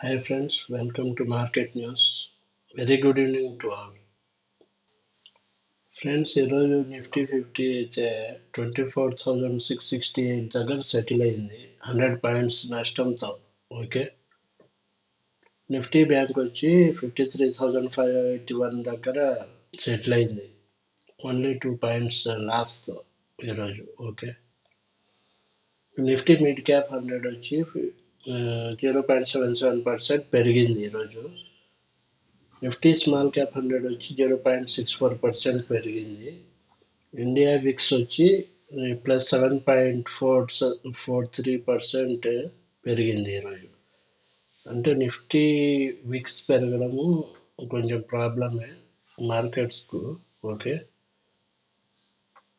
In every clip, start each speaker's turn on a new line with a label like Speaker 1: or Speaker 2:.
Speaker 1: Hi friends, welcome to Market News. Very good evening to all. Friends ఈరోజు Nifty fifty అయితే 24,668 దగ్గర settle అయింది 100 points నష్టంతో. Okay, Nifty bank వచ్చి 53,581 దగ్గర సెటిల్ అయింది ఓన్లీ 2 పాయింట్స్ లాస్తో ఈరోజు. ఓకే, నిఫ్టీ మిడ్ క్యాప్ 100 వచ్చి 0.77% పెరిగింది ఈరోజు. నిఫ్టీ స్మాల్ క్యాప్ 100 వచ్చి 0.64% పెరిగింది. ఇండియా విక్స్ వచ్చి +7.43% పెరిగింది ఈరోజు. అంటే నిఫ్టీ విక్స్ పెరగడము కొంచెం ప్రాబ్లమే మార్కెట్స్కు. ఓకే,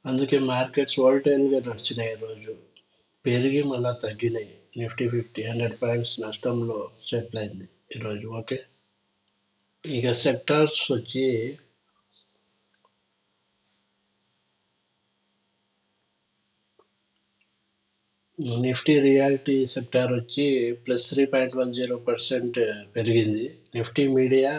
Speaker 1: అందుకే మార్కెట్స్ వాలటైల్గా నడిచినాయి ఈరోజు, పెరిగి మళ్ళీ తగ్గినాయి. నిఫ్టీ ఫిఫ్టీ 100 పాయింట్స్ నష్టంలో సెటిల్ అయింది ఈరోజు. ఓకే, ఇక సెక్టార్స్ వచ్చి నిఫ్టీ రియాలిటీ సెక్టార్ వచ్చి +3.10% పెరిగింది. నిఫ్టీ మీడియా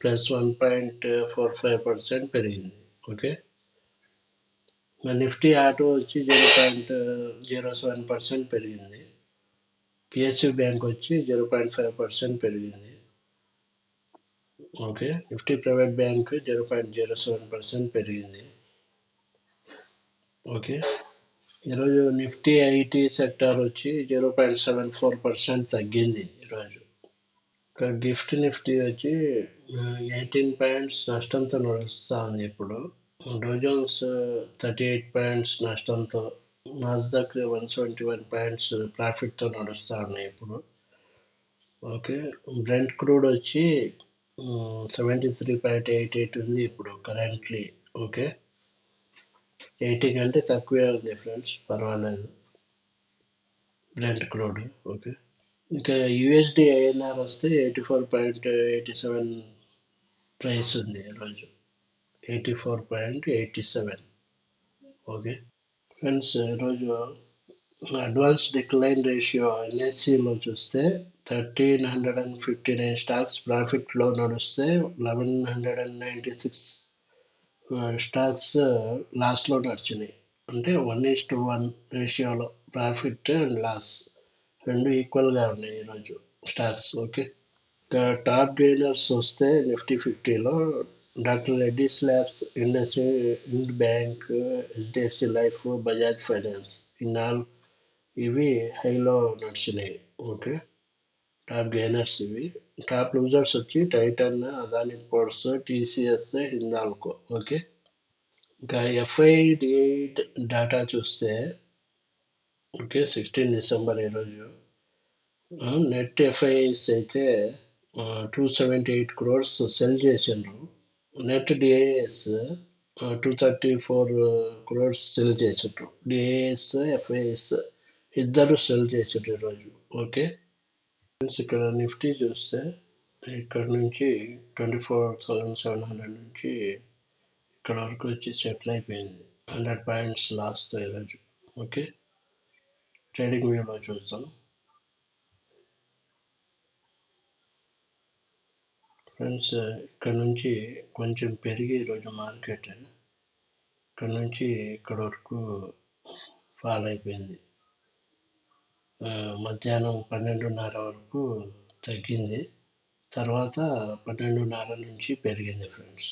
Speaker 1: +1.45% పెరిగింది. ఓకే, నిఫ్టీ ఆటో వచ్చి 0.07% పెరిగింది. పిఎస్యు బ్యాంక్ వచ్చి 0.5% పెరిగింది. ఓకే, నిఫ్టీ ప్రైవేట్ బ్యాంక్ 0.07% పెరిగింది. ఓకే, ఈరోజు నిఫ్టీ ఐటీ సెక్టార్ వచ్చి 0.74% తగ్గింది ఈరోజు. ఇక్కడ గిఫ్ట్ నిఫ్టీ వచ్చి 18 పాయింట్స్ నష్టంతో నడుస్తూ ఉంది ఇప్పుడు. డోజోన్స్ 38 పాయింట్స్ నష్టంతో, నాస్డాక్ 171 పాయింట్స్ ప్రాఫిట్తో నడుస్తూ ఉన్నాయి ఇప్పుడు. ఓకే, బ్రెంట్ క్రూడ్ వచ్చి 73.88 ఉంది ఇప్పుడు కరెంట్లీ. ఓకే, 80 కంటే తక్కువే ఉంది ఫ్రెండ్స్, పర్వాలేదు బ్రెంట్ క్రూడ్. ఓకే, ఇంకా యూఎస్డి ఐఎన్ఆర్ వస్తే 84.87 ప్రైస్ ఉంది ఈరోజు, 84.87. ఓకే ఫ్రెండ్స్, ఈరోజు అడ్వాన్స్ డిక్లైన్ రేషియో ఎన్ఎస్సిలో చూస్తే 1,359 స్టాక్స్ ప్రాఫిట్లో నడుస్తే 1,196 స్టాక్స్ లాస్లో నడిచినాయి. అంటే 1:1 రేషియోలో ప్రాఫిట్ అండ్ లాస్ రెండు ఈక్వల్గా ఉన్నాయి ఈరోజు స్టాక్స్. ఓకే, ఇంకా టాప్ గెయినర్స్ వస్తే నిఫ్టీ ఫిఫ్టీలో డాక్టర్ రెడ్డిస్ ల్యాబ్స్, ఇండ్ bank, HDFC life, Bajaj finance, ఇవి హైలో నడిచినాయి. ఓకే, టాప్ గెయినర్స్ ఇవి. టాప్ లూజర్స్ వచ్చి Titan, Adani ports, TCS, Hindalco. Okay, ఇంకా ఎఫ్ఐడిఐ డేటా చూస్తే ఓకే 16 డిసెంబర్ ఈరోజు నెట్ ఎఫ్ఐఐస్ అయితే 278 crores సెల్ చేసిండ్రు. నెట్ డిఐఎస్ 234 crores సెల్ చేసిండ్రు. డిఐఎస్ ఎఫ్ఐఎస్ ఇద్దరు సెల్ చేసిండ్రు ఈరోజు. ఓకే ఫ్రెండ్స్, ఇక్కడ నిఫ్టీ చూస్తే ఇక్కడ నుంచి 24,700 నుంచి ఇక్కడ వరకు వచ్చి సెటిల్ అయిపోయింది 100 పాయింట్స్ లాస్తో ఈరోజు. ఓకే, ట్రేడింగ్ వ్యూలో చూద్దాం ఫ్రెండ్స్. ఇక్కడ నుంచి కొంచెం పెరిగి ఈరోజు మార్కెట్ ఇక్కడ నుంచి ఇక్కడ వరకు ఫాల్ అయిపోయింది. మధ్యాహ్నం 12:30 వరకు తగ్గింది, తర్వాత 12:30 నుంచి పెరిగింది ఫ్రెండ్స్.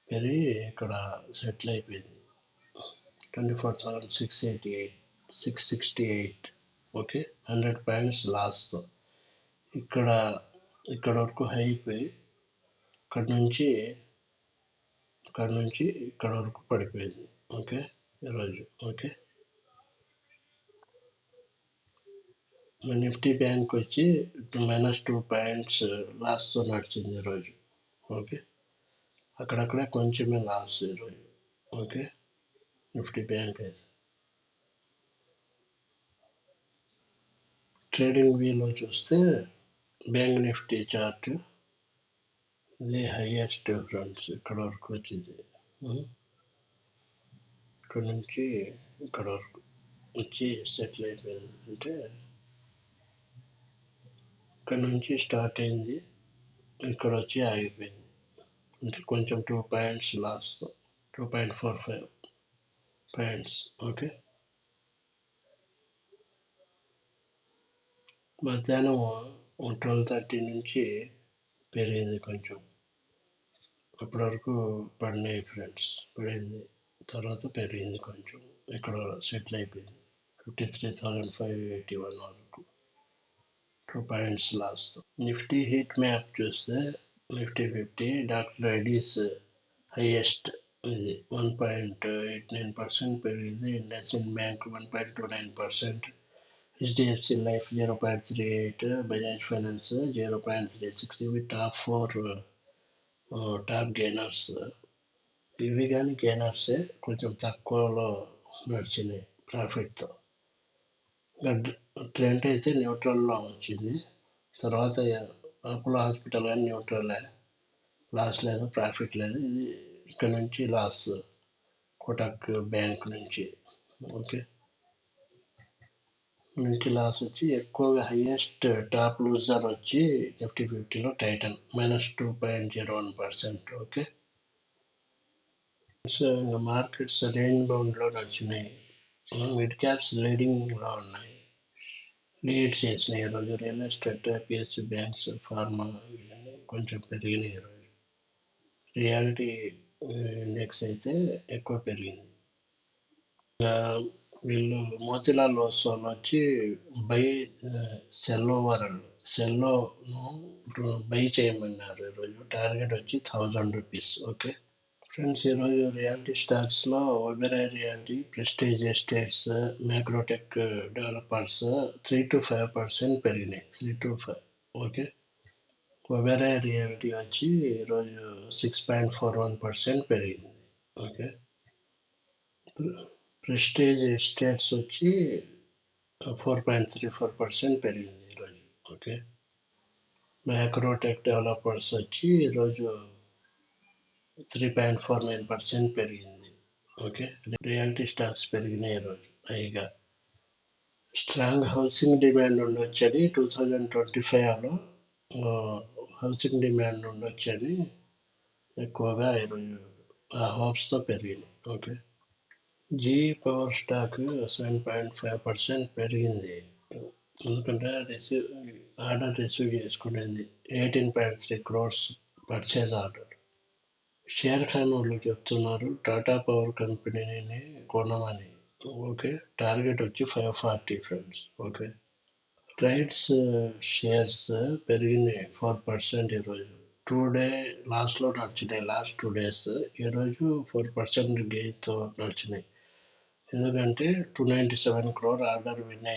Speaker 1: పెరిగి ఇక్కడ సెటిల్ అయిపోయింది 24,668. ఓకే, 100 పాయింట్స్ లాస్తో ఇక్కడ వరకు హై అయిపోయి ఇక్కడ నుంచి ఇక్కడ వరకు పడిపోయింది. ఓకే ఈరోజు. ఓకే, నిఫ్టీ బ్యాంక్ వచ్చి -2 పాయింట్స్ లాస్తో నడిచింది ఈరోజు. ఓకే, అక్కడక్కడే కొంచెమే లాస్ ఈరోజు. ఓకే, నిఫ్టీ బ్యాంక్ అయితే ట్రేడింగ్ వ్యూలో చూస్తే బ్యాంక్ నిఫ్టీ చార్ట్ ఇది హైయెస్ట్ ఫ్రెండ్స్, ఇక్కడ వరకు వచ్చింది. ఇక్కడ నుంచి ఇక్కడ వరకు వచ్చి సెటిల్ అయిపోయింది. అంటే ఇక్కడ నుంచి స్టార్ట్ అయింది, ఇక్కడ వచ్చి ఆగిపోయింది. అంటే కొంచెం 2 పాయింట్స్ లాస్, 2.45 పాయింట్స్. ఓకే, మధ్యాహ్నం 12:30 నుంచి పెరిగింది కొంచెం, అప్పటి వరకు పడినాయి ఫ్రెండ్స్, పడింది, తర్వాత పెరిగింది కొంచెం, ఇక్కడ సెటిల్ అయిపోయింది 53,581 వరకు, 2 points loss. Nifty heat map చూస్తే నిఫ్టీ 50 డాక్టర్ ఐడీస్ హైయెస్ట్, ఇది 1.89% పెరిగింది. IndusInd bank 1.29%, HDFC life 0.38, Bajaj finance 0.36. ఇవి టాప్ గెయినర్స్. ఇవి కానీ గెయినర్సే, కొంచెం తక్కువలో నడిచినాయి ప్రాఫిట్తో. ట్రెండ్ అయితే న్యూట్రల్లో వచ్చింది. తర్వాత అపోలో హాస్పిటల్ కానీ న్యూట్రలే, లాస్ లేదు, ప్రాఫిట్ లేదు. ఇది ఇక్కడ నుంచి లాస్, కోటక్ బ్యాంక్ నుంచి. ఓకే, నుంచి లాస్ వచ్చి ఎక్కువగా హైయెస్ట్ టాప్ లూజర్ వచ్చి నిఫ్టీ 50లో టైటన్ -2.01%. ఓకే, సో ఇంకా మార్కెట్స్ రేంజ్ బౌండ్లో నడిచినాయి. మిడ్ క్యాప్స్ లీడింగ్లో ఉన్నాయి, లీడ్ చేసినాయి ఈరోజు. Real estate, PSC banks, pharma ఇవన్నీ కొంచెం పెరిగినాయి ఈరోజు. రియాలిటీ ఇండెక్స్ అయితే ఎక్కువ పెరిగింది. వీళ్ళు మోతిలాల్ ఓస్వాల్ వచ్చి బై సెల్ ఓవర్, సెల్లోను బై చేయమన్నారు ఈరోజు. టార్గెట్ వచ్చి ₹1,000. ఓకే ఫ్రెండ్స్, ఈరోజు రియాలిటీ స్టాక్స్లో Oberoi reality, prestige estates, Macrotech developers 3 to 5% పెరిగినాయి, 3 to 5. ఓకే, ఒబెరాయ్ రియాలిటీ వచ్చి ఈరోజు 6.41% పెరిగింది. ఓకే, ప్రెస్టీజ్ ఎస్టేట్స్ వచ్చి 4.34% పెరిగింది ఈరోజు. ఓకే, మ్యాక్రోటెక్ డెవలపర్స్ వచ్చి ఈరోజు 3.49% పెరిగింది. ఓకే, రియాలిటీ స్టాక్స్ పెరిగినాయి ఈరోజు హైగా. స్ట్రాంగ్ హౌసింగ్ డిమాండ్ ఉండొచ్చని 2025లో హౌసింగ్ డిమాండ్ ఉండొచ్చని ఎక్కువగా ఈరోజు ఆ హోప్స్తో పెరిగింది. ఓకే, జీ పవర్ స్టాక్ 7.5% పెరిగింది, ఎందుకంటే ఆర్డర్ రిసీవ్ చేసుకునేది 18.3 crores purchase order. Share Khan వాళ్ళు చెప్తున్నారు టాటా పవర్ కంపెనీని కొనమని. ఓకే, టార్గెట్ వచ్చి 540 ఫ్రెండ్స్. ఓకే, రైట్స్ షేర్స్ పెరిగినాయి 4% ఈరోజు. డే లాస్ట్లో నడిచినాయి, లాస్ట్ 2 days. ఈరోజు 4% గెయిన్తో నడిచినాయి, ఎందుకంటే 297 crore ఆర్డర్ విన్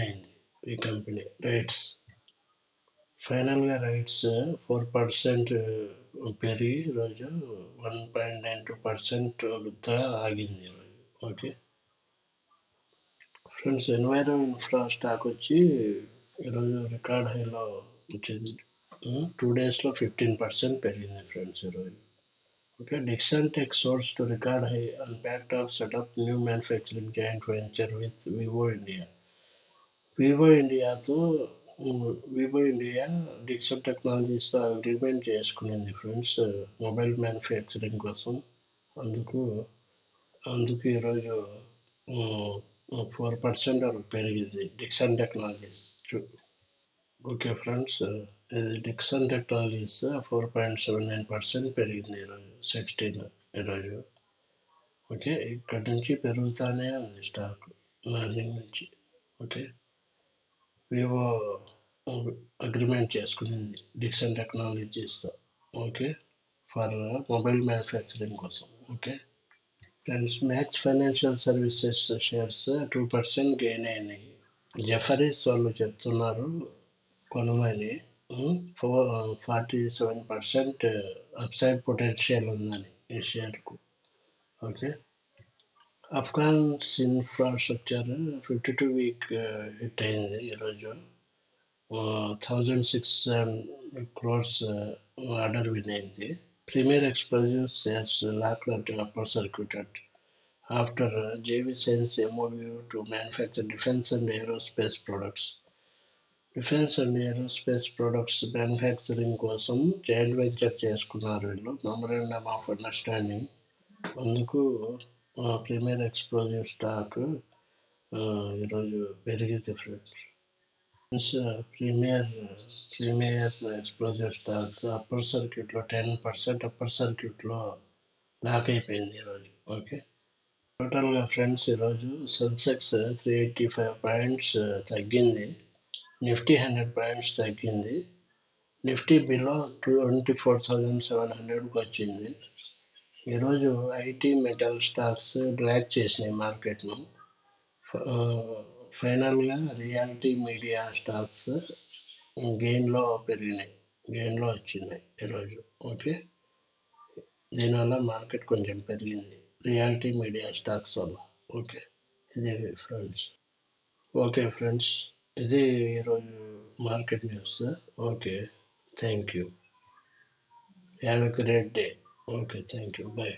Speaker 1: అయింది ఈ కంపెనీ రైట్స్. ఫైనల్గా రైట్స్ 4% పెరిగి ఈరోజు 1.92% ఆగింది ఈరోజు. ఓకే ఫ్రెండ్స్, ఎన్వైరో ఇన్ఫ్రా స్టాక్ వచ్చి ఈరోజు రికార్డ్ హైలో వచ్చింది, 2 daysలో 15% పెరిగింది ఫ్రెండ్స్ ఈరోజు. Okay, Dixon Tech soars to record high on back of set up new manufacturing joint venture with Vivo India. Vivo India Dixon టెక్నాలజీస్తో అగ్రిమెంట్ చేసుకునింది ఫ్రెండ్స్, మొబైల్ మ్యానుఫ్యాక్చరింగ్ కోసం. అందుకు ఈరోజు 4% వరకు పెరిగింది డిక్సన్ టెక్నాలజీస్. ఓకే ఫ్రెండ్స్, ఇది Dixon Technologies 4.79% పెరిగింది ఈరోజు, 16 ఈరోజు. ఓకే, ఇక్కడ నుంచి పెరుగుతూనే ఉంది స్టాక్ మార్నింగ్ నుంచి. ఓకే, వివో అగ్రిమెంట్ చేసుకునింది డిక్సన్ టెక్నాలజీస్తో. ఓకే, ఫర్ మొబైల్ మ్యానుఫ్యాక్చరింగ్ కోసం. Okay friends, Max Financial Services shares 2% gain అయినాయి. జెఫరీస్ వాళ్ళు చెప్తున్నారు కొనమని, 47% అప్సైడ్ పొటెన్షియల్ ఉందని ఈ షేర్కు. Okay, Afcons infrastructure 52-week hit అయింది ఈరోజు, 1,006 crores ఆర్డర్ విన్ అయింది. Premier Explosives shares locked at upper circuit after JV signs MOU to manufacture defense and aerospace products. Defence and aerospace products manufacturing కోసం joint venture చేసుకున్నారు వీళ్ళు. Memorandum of understanding. అందుకు premier explosive stock ఈరోజు పెరిగింది friends. Premier explosive stocks upper సర్క్యూట్లో 10% upper సర్క్యూట్లో lock అయిపోయింది ఈరోజు. ఓకే, టోటల్గా ఫ్రెండ్స్ ఈరోజు సెన్సెక్స్ 385 పాయింట్స్ తగ్గింది, నిఫ్టీ 100 పాయింట్స్ తగ్గింది, నిఫ్టీ బిలో 24,700కి వచ్చింది. ఈరోజు ఐటీ మెటల్ స్టాక్స్ డ్రాగ్ చేసినాయి మార్కెట్ను. ఫైనల్గా రియాలిటీ మీడియా స్టాక్స్ గెయిన్లో పెరిగినాయి, గెయిన్లో వచ్చినాయి ఈరోజు. ఓకే, దీనివల్ల మార్కెట్ కొంచెం పెరిగింది రియాలిటీ మీడియా స్టాక్స్ వల్ల. ఓకే, ఇది ఫ్రెండ్స్. ఓకే ఫ్రెండ్స్, ఇది ఈరోజు market news. Okay, thank you. Have a great day. Okay, thank you. Bye.